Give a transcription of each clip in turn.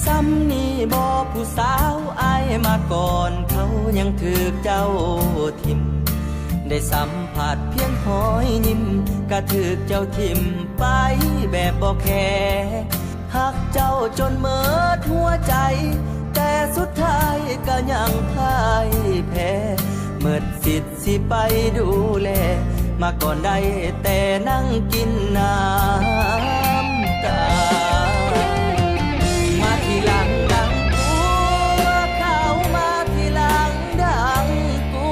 ซ้ำนี่บ่ผู้สาวอายมาก่อนเขายังถือเจ้าทิมได้สัมผัสเพียงหอยยิ้มกะถือเจ้าทิมไปแบบบ่แคร์หักเจ้าจนเมิดหัวใจแต่สุดท้ายก็ยังพ่ายแพ้เมิดสิทธิ์สิไปดูแลมาก่อนได้แต่นั่งกินน้ำตามาทีหลังดังกูเข้ามาทีหลังดังกู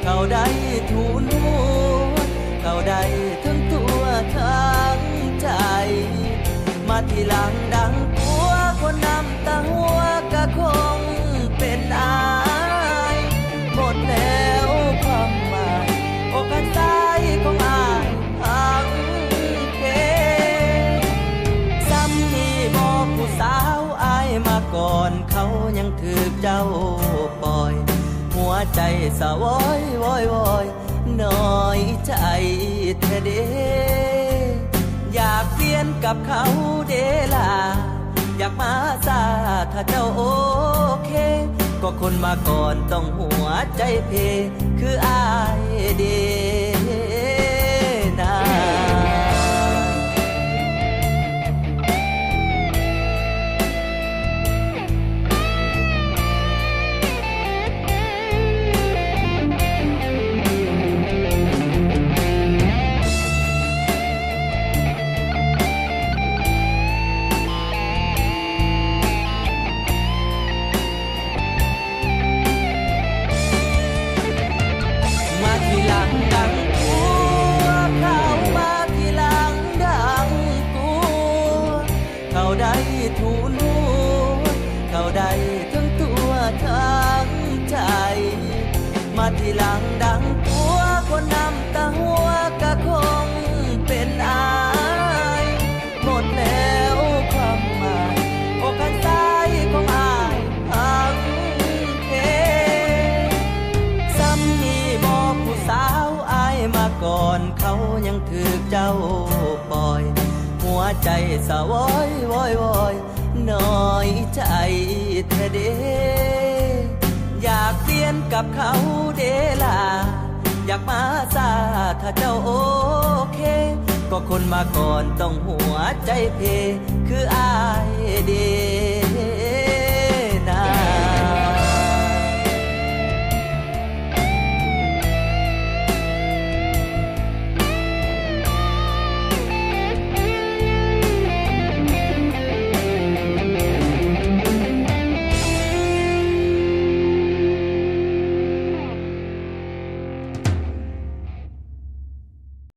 เขาได้ทูลหัวเขาได้ทั้งตัวทั้งใจมาทีหลังดังกูคนนำตาหัวก็คงเป็นอายหมดแล้วความหมายโอกาสตายของอายพังเพซ้ำนี่บอกผู้สาวอายมาก่อนเขายังถือเจ้าปล่อยหัวใจสะวอยวอยวอยน้อยใจแท้เดอยากเปลี่ยนกับเขาเดล่ะอยากมาซาถ้าเจ้าโอเคก็คนมาก่อนต้องหัวใจเพคืออายเดนาเขาได้ทูลหัวเขาได้ทั้งตัวทั้งใจมาทีหลังดังปัวคนนำตาหัวก็คงเป็นอายหมดแล้วความหมายโอกาสตายของอายพังเพซ้ำนี่บอกผู้สาวอายมาก่อนเขายังถือเจ้าปล่อยหัวใจสะวอยวอยวอยน้อยใจแท้เดอยากเปลี่ยนกับเขาเดล่ะอยากมาซาถ้าเจ้าโอเคก็คนมาก่อนต้องหัวใจเพคืออายเด